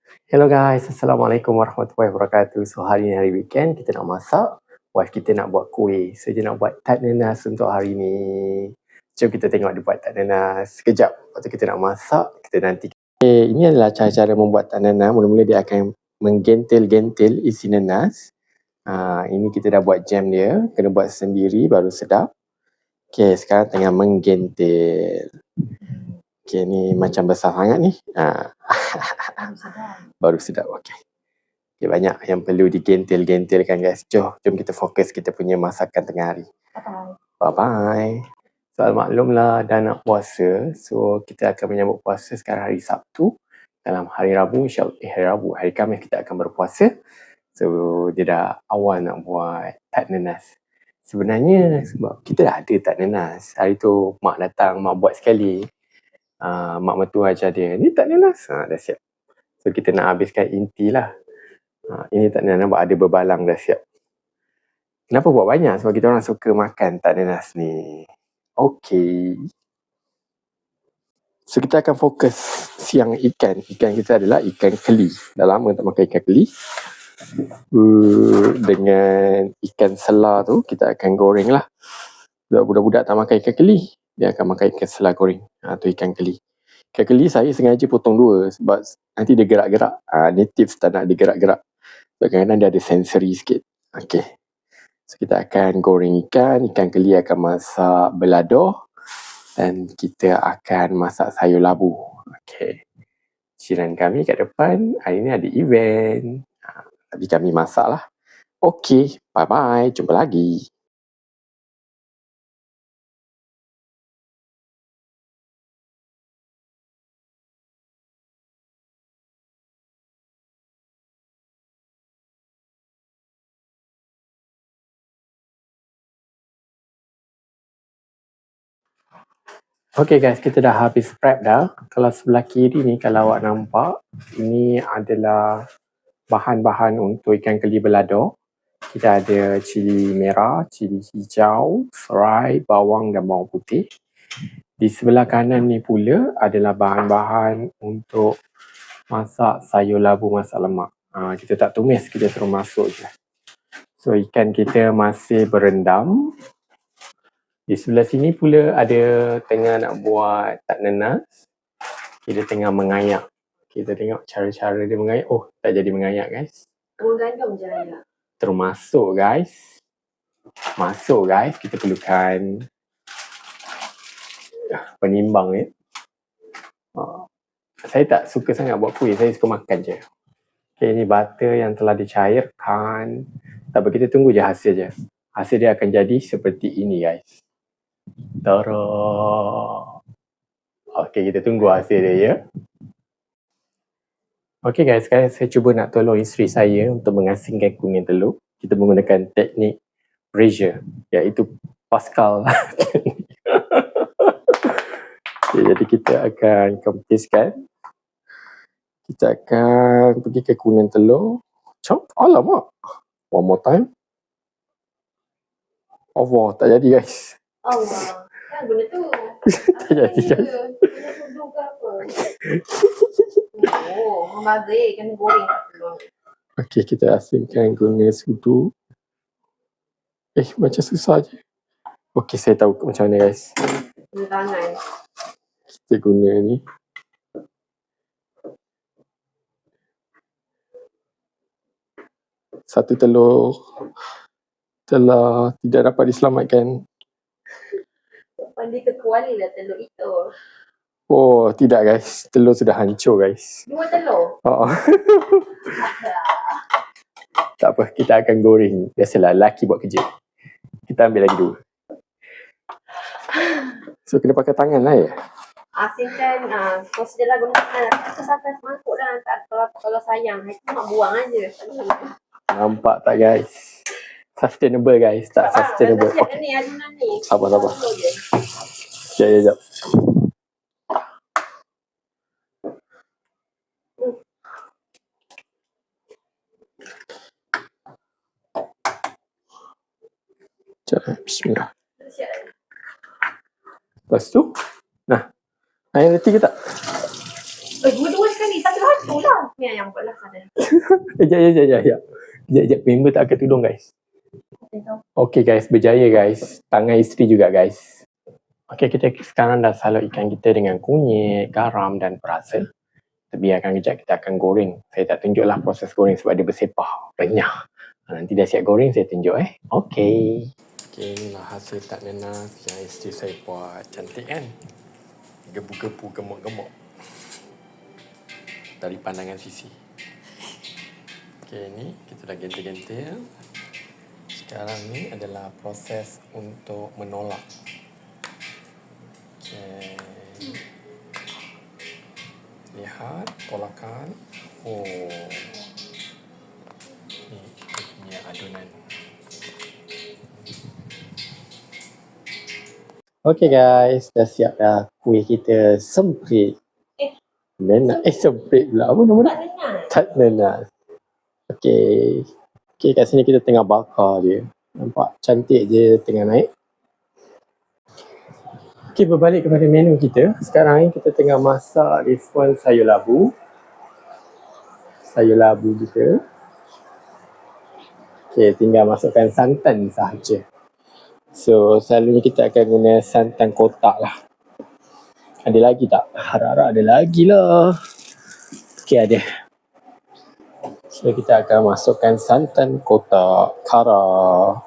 Hello guys, Assalamualaikum warahmatullahi wabarakatuh. So hari ni hari weekend, kita nak masak. Wife kita nak buat kuih. So dia nak buat tart nanas untuk hari ni. Jom kita tengok dia buat tart nanas. Sekejap, waktu kita nak masak, kita nanti. Okay, ini adalah cara-cara membuat tart nanas. Mula-mula dia akan menggentil-gentil isi nanas. Ini kita dah buat jam dia. Kena buat sendiri baru sedap. Okay, sekarang tengah menggentil. Okay, ni macam besar sangat ni. Baru sedap, okey. Okay, banyak yang perlu digentil-gentilkan guys. Jom kita fokus kita punya masakan tengah hari. Bye-bye. Soal maklumlah dah nak puasa. So kita akan menyambut puasa sekarang hari Sabtu. Dalam hari Rabu, hari Khamis kita akan berpuasa. So dia dah awal nak buat tart nanas. Sebenarnya sebab kita dah ada tart nanas. Hari tu mak datang, mak buat sekali. Mak mertua ajar dia, ni tart nanas. Dah siap. So kita nak habiskan inti lah. Ini tart nanas nampak ada berbalang dah siap. Kenapa buat banyak? Sebab kita orang suka makan tart nanas ni. Okey. So kita akan fokus siang ikan. Ikan kita adalah ikan keli. Dah lama tak makan ikan keli. Dengan ikan selar tu kita akan goreng lah. Sebab budak-budak tak makan ikan keli, dia akan makan ikan selar goreng. Tu ikan keli. Ikan keli saya sengaja potong dua sebab nanti dia gerak-gerak. Ni tips tak nak dia gerak-gerak. Sebab kadang-kadang dia ada sensori sikit. Okey. So kita akan goreng ikan keli akan masak belado dan kita akan masak sayur labu. Okey. Jiran kami kat depan hari ni ada event. Tapi kami masak lah. Okey, bye-bye. Jumpa lagi. Okey guys, kita dah habis prep dah. Kalau sebelah kiri ni kalau awak nampak, ini adalah bahan-bahan untuk ikan keli belado. Kita ada cili merah, cili hijau, serai, bawang dan bawang putih. Di sebelah kanan ni pula adalah bahan-bahan untuk masak sayur labu masak lemak. Kita tak tumis, kita terus masuk je. So ikan kita masih berendam. Di sebelah sini pula ada tengah nak buat tart nanas. Kita tengah mengayak. Kita tengok cara-cara dia mengayak. Oh, tak jadi mengayak guys. Tepung gandum je ayak. Termasuk guys. Masuk guys, kita perlukan penimbang ni. Saya tak suka sangat buat kuih, saya suka makan je. Okay, ni butter yang telah dicairkan. Tak apa, kita tunggu je hasil je. Hasil dia akan jadi seperti ini guys. Tada! Okay, kita tunggu hasil dia ya. Okay guys, sekarang saya cuba nak tolong isteri saya untuk mengasingkan kuning telur. Kita menggunakan teknik pressure, iaitu Pascal. Okay, jadi kita akan kempiskan. Kita akan pergi ke kuning telur. Chop, alamak. One more time. Allah, tak jadi guys. Allah, kan benda tu. Tak jadi guys. Benda sudu ke apa? Membazir, kena goreng kat telur. Okey, kita asingkan guna sudu. Macam susah je. Okey, saya tahu macam mana guys. Guna tangan. Kita guna ni. Satu telur telah tidak dapat diselamatkan. Pandai kekuali lah telur itu. Oh, tidak guys. Telur sudah hancur guys. Dua telur? Tak apa, kita akan goreng. Biasalah, lelaki buat kerja. Kita ambil lagi dua. So, kena pakai tangan lah ya? Asingkan, consider lah guna tangan. Aku sampai semangkuk dah. Kalau sayang, itu mak buang aja. Nampak tak guys? Sustainable guys, tak sustainable. Okay. Ni, adunan ni. Sabar. Sekejap. Bismillah. Lepas tu, nah, air reti ke tak? Dua-dua sekali, satu lah. Ni yang buat lah sana. Sekejap. Member tak pakai tudung guys. Okay guys, berjaya guys. Tangan isteri juga guys. Okay, kita sekarang dah salur ikan kita dengan kunyit, garam dan perasa. Kita biarkan kejap, kita akan goreng. Saya tak tunjuklah proses goreng sebab dia bersepah, renyah. Nanti dah siap goreng, saya tunjuk Okay, inilah hasil tak nenas yang isteri saya buat. Cantik kan? Gebu-gebu, gemuk-gemuk. Dari pandangan sisi. Okay, ni kita dah gentil-gentil. Sekarang ni adalah proses untuk menolak. Okay. Lihat tolakan. Ni kita punya adunan. Okay guys, dah siap dah kuih kita semprit. Semprit pula. Apa nama dia? Tak nenas. Okay, kat sini kita tengah bakar dia. Nampak cantik je tengah naik. Okay, berbalik kepada menu kita. Sekarang ni kita tengah masak sayur labu. Sayur labu kita. Okay, tinggal masukkan santan sahaja. So, selalunya kita akan guna santan kotak lah. Ada lagi tak? Harap-harap ada lagi lah. Okay, ada. So, kita akan masukkan santan kotak kara.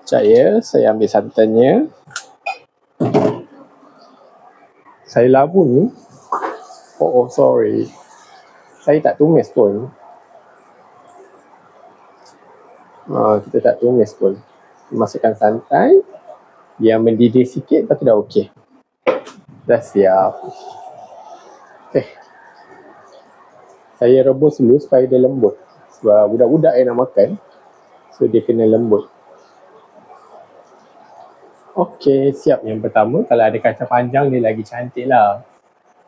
Sekejap ya, saya ambil santannya. Sayur labu ni, sorry. Saya tak tumis pun. Kita tak tumis pun. Masukkan santan. Biar mendidih sikit, lepas tu dah okey. Dah siap. Okay. Saya rebus dulu supaya dia lembut. Sebab budak-budak yang nak makan, so dia kena lembut. Okey, siap yang pertama. Kalau ada kacang panjang, dia lagi cantik lah.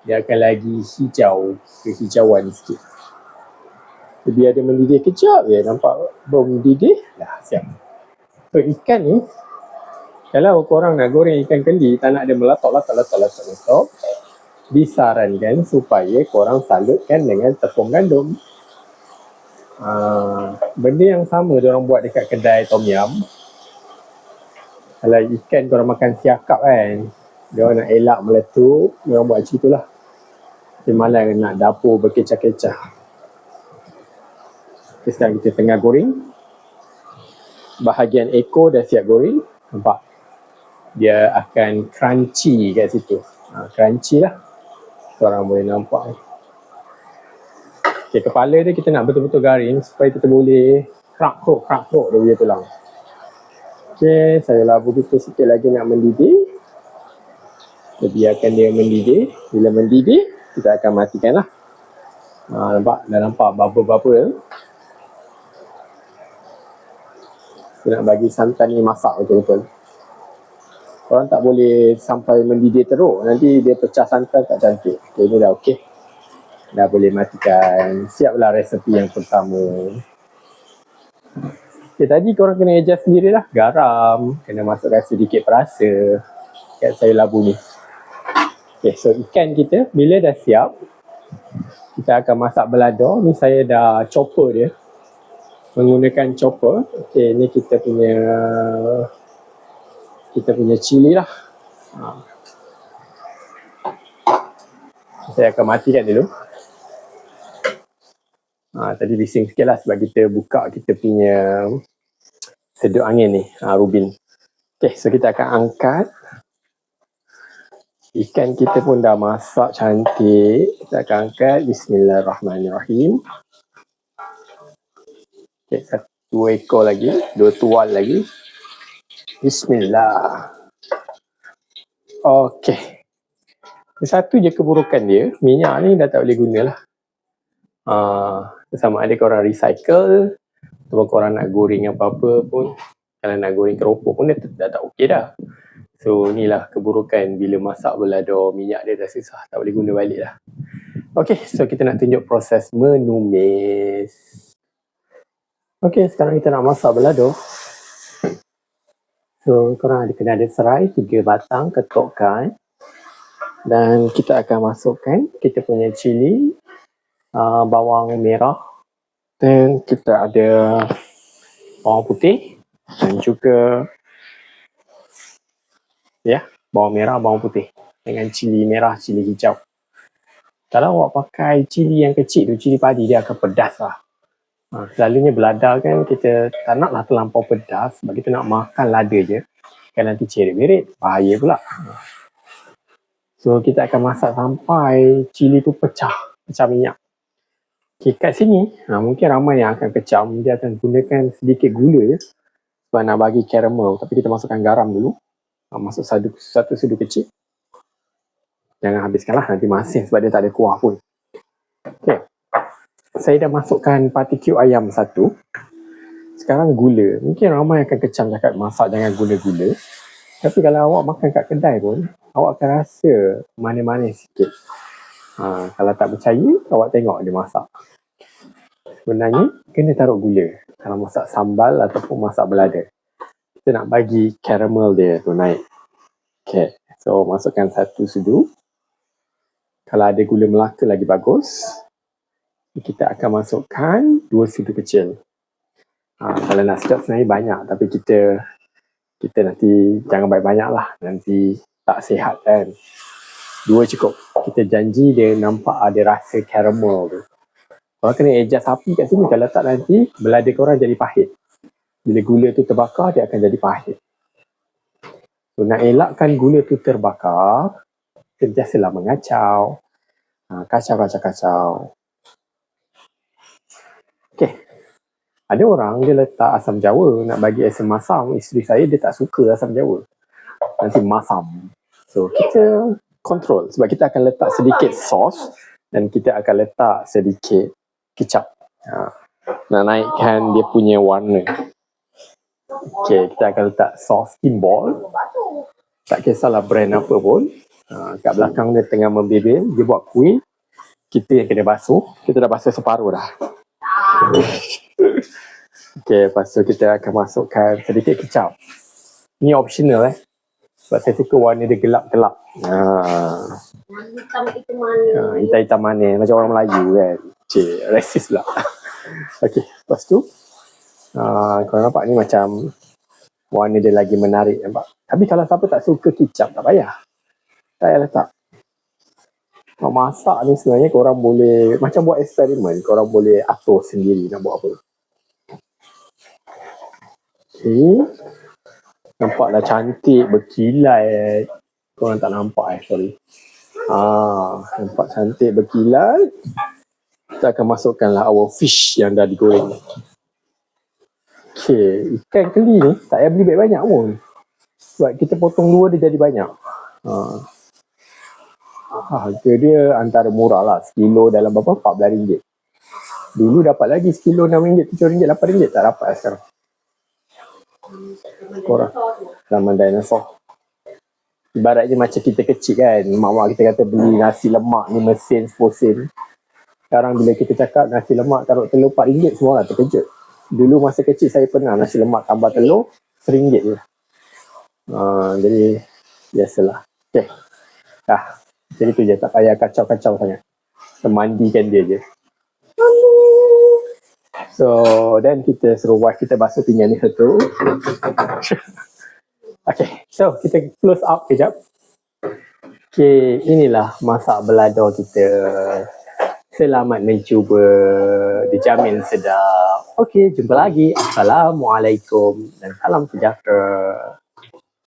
Dia akan lagi hijau, kehijauan sikit. Biar dia mendidih kejap je. Nampak belum mendidih? Dah siap. So, ikan ni, kalau korang nak goreng ikan keli, tak nak dia meletak, disarankan supaya korang salutkan dengan tepung gandum. Benda yang sama diorang buat dekat kedai tom yum. Kalau ikan korang makan siakap kan, diorang nak elak meletup, diorang buat macam itulah. Dia malah nak dapur berkecah-kecah. Sekarang kita tengah goreng. Bahagian ekor dah siap goreng. Nampak? Dia akan crunchy kat situ. Crunchy lah. Korang boleh nampak. Okay, kepala dia kita nak betul-betul garing supaya kita boleh krak-krok dia punya tulang. Okay, sayur labu kita sikit lagi nak mendidih. Kita biarkan dia mendidih. Bila mendidih, kita akan matikan lah. Nampak? Dah nampak bubble-bubble. Kita nak bagi santan ni masak betul-betul. Korang tak boleh sampai mendidih teruk. Nanti dia pecah santan tak cantik. Okay, ni dah okey. Dah boleh matikan. Siaplah resepi yang pertama. Okay, tadi korang kena adjust sendirilah. Garam. Kena masukkan sedikit perasa kat sayur labu ni. Okay, so ikan kita bila dah siap, kita akan masak balado. Ni saya dah chopper dia. Menggunakan chopper. Okay, ni kita punya cili lah. Saya akan matikan dulu. Tadi bising sikit lah sebab kita buka kita punya sedut angin ni, rubin. Okay, so kita akan angkat. Ikan kita pun dah masak cantik. Kita akan angkat. Bismillahirrahmanirrahim. Okay, 2 ekor lagi, 2 tual lagi. Bismillah. Okay. Satu je keburukan dia, minyak ni dah tak boleh guna lah. Sama ada korang recycle ataupun korang nak goreng apa-apa pun, kalau nak goreng keropok pun dah tak okey dah. So inilah keburukan bila masak balado, minyak dia dah susah, tak boleh guna balik lah. Okay, so kita nak tunjuk proses menumis. Okay, sekarang kita nak masak balado. So korang kena ada serai 3 batang, ketukkan. Dan kita akan masukkan kita punya cili. bawang merah, dan kita ada bawang putih dan juga bawang merah, bawang putih dengan cili merah, cili hijau. Kalau awak pakai cili yang kecil tu, cili padi, dia akan pedas lah. Selalunya belada kan kita tak naklah terlampau pedas sebab kita nak makan lada je. Kan nanti cerit-berit, bahaya pula. So kita akan masak sampai cili tu pecah minyak. Okay, kat sini mungkin ramai yang akan kecam. Dia akan gunakan sedikit gula sebab nak bagi caramel. Tapi kita masukkan garam dulu. Masuk satu sudu kecil. Jangan habiskanlah, nanti masin sebab dia tak ada kuah pun. Okay. Saya dah masukkan partikul ayam satu. Sekarang gula. Mungkin ramai akan kecam cakap masak jangan gula-gula. Tapi kalau awak makan kat kedai pun, awak akan rasa manis-manis sikit. Kalau tak percaya, awak tengok dia masak. Sebenarnya, kena taruh gula. Kalau masak sambal ataupun masak belada. Kita nak bagi caramel dia tu naik. Okay. So, masukkan satu sudu. Kalau ada gula Melaka lagi bagus. Kita akan masukkan 2 sudu kecil. Kalau nak sedap sebenarnya banyak. Tapi kita nanti jangan banyak-banyak lah. Nanti tak sihat kan. 2 cukup. Kita janji dia nampak ada rasa caramel tu. Korang kena adjust api kat sini. Kalau tak nanti belada korang jadi pahit. Bila gula tu terbakar, dia akan jadi pahit. So, nak elakkan gula tu terbakar, sentiasalah mengacau. Kacau. Okay. Ada orang dia letak asam jawa nak bagi asam masam. Isteri saya dia tak suka asam jawa. Nanti masam. So kita kontrol sebab kita akan letak sedikit sos dan kita akan letak sedikit kicap. Nak naikkan dia punya warna. Okay, kita akan letak sos Kimball. Tak kisahlah brand apa pun. Kat belakang dia tengah membebel, dia buat kuih. Kita yang kena basuh. Kita dah basuh separuh dah. Okay, lepas tu kita akan masukkan sedikit kicap. Ini optional sebab saya suka warna dia gelap-gelap. Hitam-hitam manis. Macam orang Melayu kan. Racist pula. Okay, lepas tu korang nampak ni macam warna dia lagi menarik, nampak? Tapi kalau siapa tak suka kicap, tak payah. Tak payah letak. Masak ni sebenarnya korang boleh, macam buat eksperimen, korang boleh atur sendiri nak buat apa. Okay. Nampak dah cantik, berkilat. Korang tak nampak sorry. Nampak cantik, berkilat. Kita akan masukkanlah our fish yang dah digoreng. Okay, ikan keli ni tak payah beli banyak pun. Sebab kita potong 2 dia jadi banyak. Harga dia antara murah lah. Sekilo dalam berapa? RM14. Dulu dapat lagi sekilo RM6, RM7, RM8. Tak dapat sekarang. Korang zaman dinosaur. Ibaratnya macam kita kecil kan. Mak-mak kita kata beli nasi lemak ni mesin 10 sen. Sekarang bila kita cakap nasi lemak taruh telur RM4, semua orang terkejut. Dulu masa kecil saya pernah nasi lemak tambah telur RM1 je. Jadi biasalah. Okay. Jadi tu je, tak payah kacau-kacau sangat. Mandikan dia je. So, dan kita suruh wife kita basuh pinggan ni satu. Okay, so kita close up kejap. Okay, inilah masak belada kita. Selamat mencuba. Dijamin sedap. Okay, jumpa lagi. Assalamualaikum dan salam sejahtera.